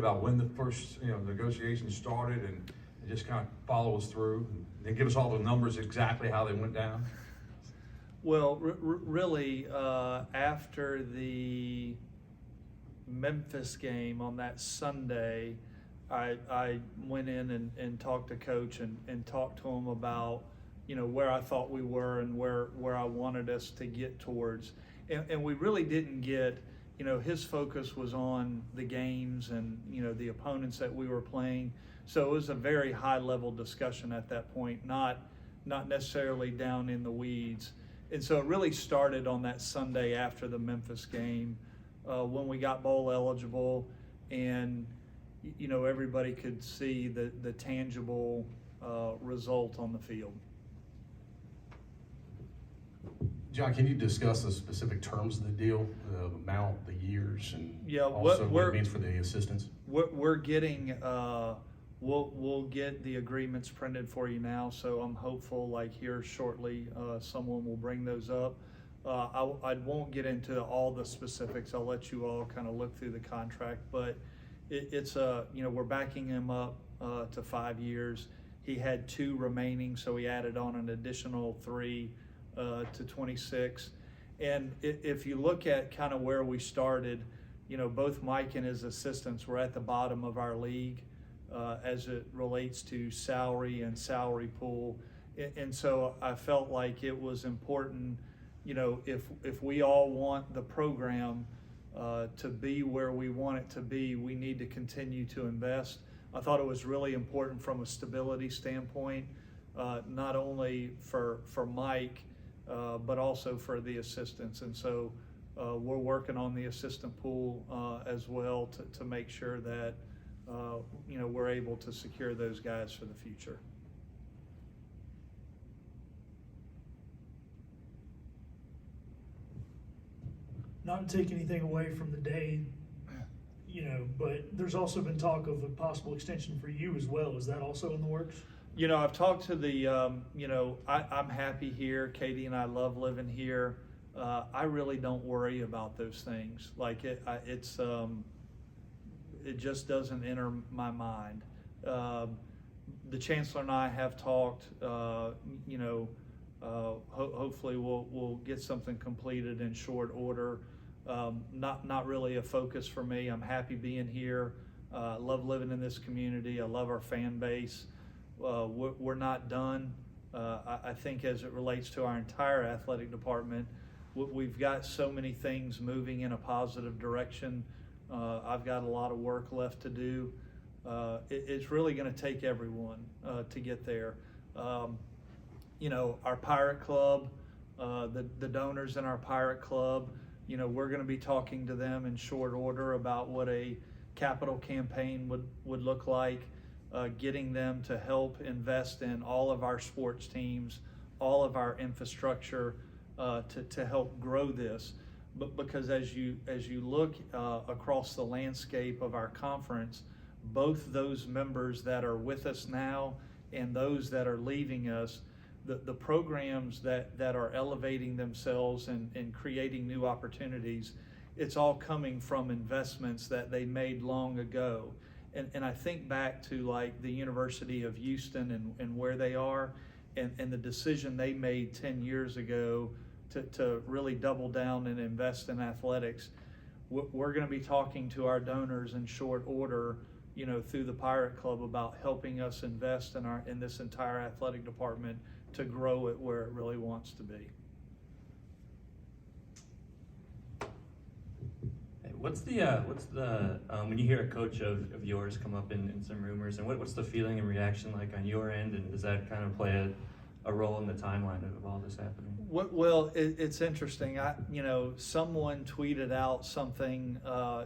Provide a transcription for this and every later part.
about when the first negotiations started and just kind of follow us through and give us all the numbers exactly how they went down? Well, really, after the Memphis game on that Sunday, I went in and talked to Coach and talked to him about, where I thought we were and where I wanted us to get towards. And we really didn't get, his focus was on the games and, the opponents that we were playing. So it was a very high level discussion at that point, not necessarily down in the weeds. And so it really started on that Sunday after the Memphis game, when we got bowl eligible, and everybody could see the tangible result on the field. Jon, can you discuss the specific terms of the deal, the amount, the years, and what it means for the assistants? We're getting. We'll get the agreements printed for you now, so I'm hopeful like here shortly someone will bring those up. I won't get into all the specifics. I'll let you all kind of look through the contract, but it's we're backing him up to 5 years. He had 2 remaining, so he added on an additional 3 to 26. And if you look at kind of where we started, both Mike and his assistants were at the bottom of our league as it relates to salary and salary pool. And so I felt like it was important, if we all want the program to be where we want it to be, we need to continue to invest. I thought it was really important from a stability standpoint, not only for Mike, but also for the assistants. And so we're working on the assistant pool as well to make sure that we're able to secure those guys for the future. Not to take anything away from the day, but there's also been talk of a possible extension for you as well. Is that also in the works? I've talked to the, I'm happy here. Katie and I love living here. I really don't worry about those things. Like it just doesn't enter my mind. The chancellor and I have talked. Hopefully we'll get something completed in short order. Not really a focus for me. I'm happy being here. Love living in this community. I love our fan base. We're not done. I think as it relates to our entire athletic department, we've got so many things moving in a positive direction. I've got a lot of work left to do. It's really going to take everyone to get there. Our Pirate Club, the donors in our Pirate Club, we're going to be talking to them in short order about what a capital campaign would look like, getting them to help invest in all of our sports teams, all of our infrastructure to help grow this. But because as you look across the landscape of our conference, both those members that are with us now and those that are leaving us, the programs that are elevating themselves and creating new opportunities, it's all coming from investments that they made long ago. And I think back to like the University of Houston and where they are and the decision they made 10 years ago to really double down and invest in athletics. We're going to be talking to our donors in short order, through the Pirate Club about helping us invest in this entire athletic department to grow it where it really wants to be. What's the when you hear a coach of yours come up in some rumors, and what's the feeling and reaction like on your end, and does that kind of play a role in the timeline of all this happening? Well, it's interesting. Someone tweeted out something,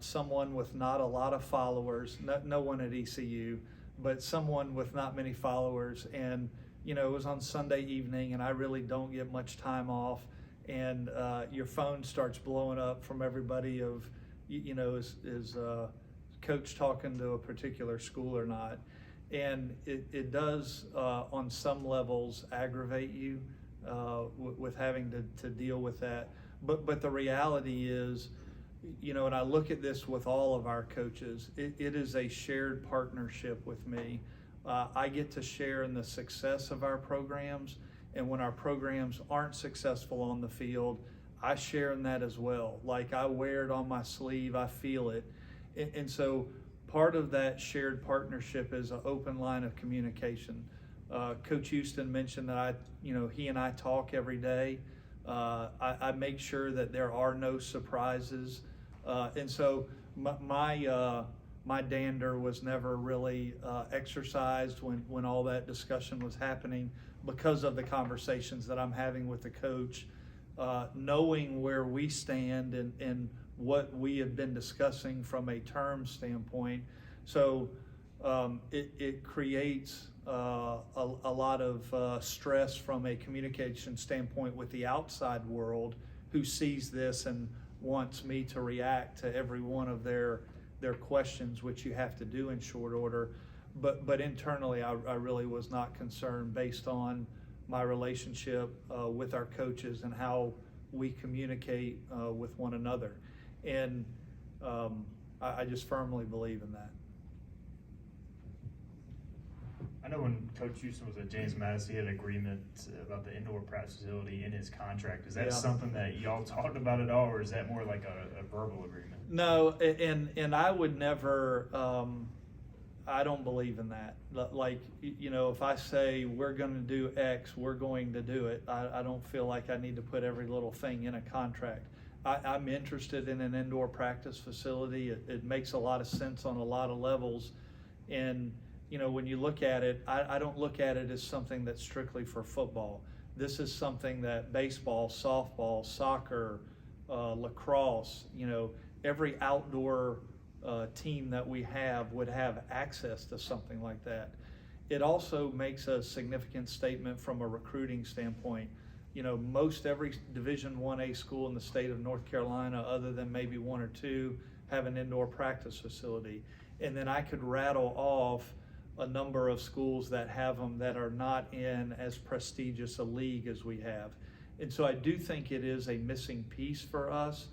someone with not a lot of followers, no one at ECU, but someone with not many followers, and it was on Sunday evening, and I really don't get much time off, and your phone starts blowing up from everybody of, is coach talking to a particular school or not? And it does, on some levels, aggravate you with having to deal with that. But the reality is, and I look at this with all of our coaches, it is a shared partnership with me. I get to share in the success of our programs, and when our programs aren't successful on the field, I share in that as well. Like, I wear it on my sleeve, I feel it. And so part of that shared partnership is an open line of communication. Coach Houston mentioned that he and I talk every day. I make sure that there are no surprises. And so my dander was never really exercised when all that discussion was happening, because of the conversations that I'm having with the coach, knowing where we stand and what we have been discussing from a term standpoint. So it creates a lot of stress from a communication standpoint with the outside world, who sees this and wants me to react to every one of their questions, which you have to do in short order. But internally, I really was not concerned, based on my relationship with our coaches and how we communicate with one another. And I just firmly believe in that. I know when Coach Houston was at James Madison, he had an agreement about the indoor practice facility in his contract. Is that something that y'all talked about at all, or is that more like a verbal agreement? No, and I would never, I don't believe in that. Like, if I say we're going to do X, we're going to do it. I don't feel like I need to put every little thing in a contract. I'm interested in an indoor practice facility. It makes a lot of sense on a lot of levels. And when you look at it, I don't look at it as something that's strictly for football. This is something that baseball, softball, soccer, lacrosse, every outdoor team that we have would have access to something like that. It also makes a significant statement from a recruiting standpoint. Most every Division 1A school in the state of North Carolina, other than maybe one or two, have an indoor practice facility. And then I could rattle off a number of schools that have them that are not in as prestigious a league as we have. And so I do think it is a missing piece for us.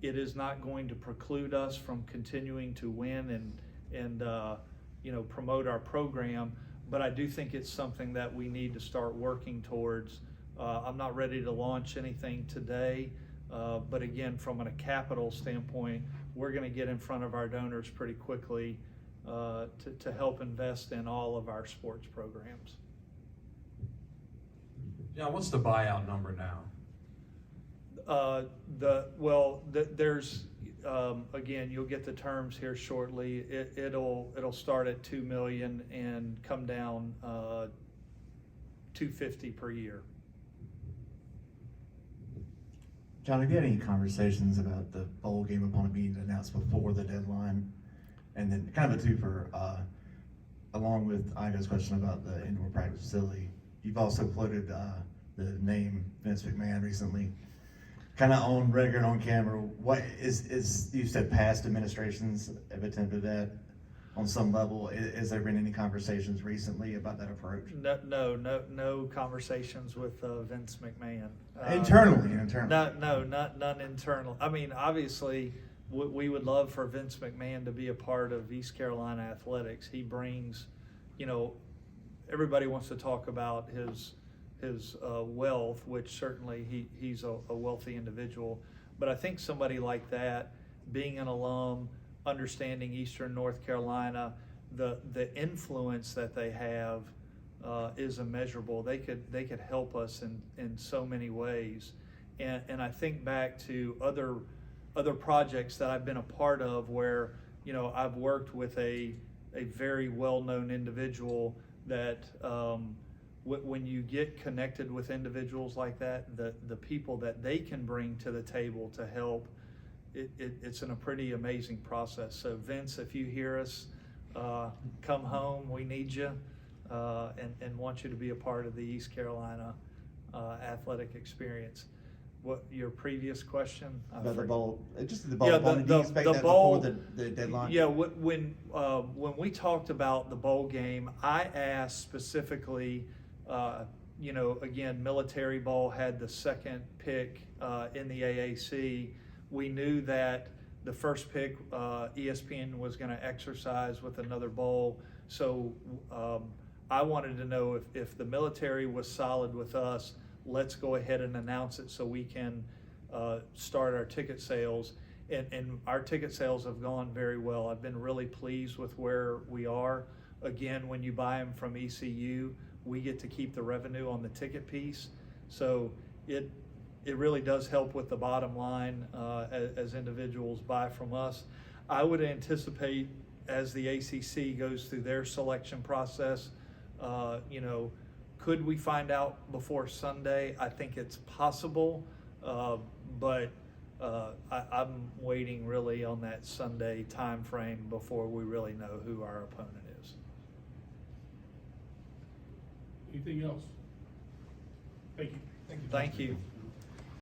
It is not going to preclude us from continuing to win and promote our program, but I do think it's something that we need to start working towards. I'm not ready to launch anything today, but again, from a capital standpoint, we're going to get in front of our donors pretty quickly to help invest in all of our sports programs. Yeah, what's the buyout number now? There's again, you'll get the terms here shortly. It'll start at $2 million and come down $250,000 per year. John, have you had any conversations about the bowl game upon it being announced before the deadline? And then kind of a twofer, along with Ida's question about the indoor practice facility, you've also floated the name Vince McMahon recently, kind of on record, on camera. What is you said past administrations have attempted that on some level. Has there been any conversations recently about that approach? No conversations with Vince McMahon. Internally. None internal. I mean, obviously, we would love for Vince McMahon to be a part of East Carolina athletics. He brings, everybody wants to talk about his wealth, which certainly he's a wealthy individual. But I think somebody like that, being an alum, understanding Eastern North Carolina, the influence that they have is immeasurable. They could help us in so many ways. And I think back to other projects that I've been a part of where, I've worked with a very well-known individual that when you get connected with individuals like that, the people that they can bring to the table to help, it's in a pretty amazing process. So Vince, if you hear us, come home, we need you, and want you to be a part of the East Carolina athletic experime. What your previous question? About the bowl, just the bowl. Yeah, do you expect that bowl, before the deadline? Yeah, when we talked about the bowl game, I asked specifically, again, Military Bowl had the second pick in the AAC. We knew that the first pick, ESPN was gonna exercise with another bowl. So, I wanted to know if the military was solid with us, let's go ahead and announce it so we can, start our ticket sales. And our ticket sales have gone very well. I've been really pleased with where we are. Again, when you buy them from ECU, we get to keep the revenue on the ticket piece. So it really does help with the bottom line as individuals buy from us. I would anticipate as the ACC goes through their selection process, you know, could we find out before Sunday? I think it's possible, but I'm waiting really on that Sunday time frame before we really know who our opponent is. Anything else? Thank you. Thank you.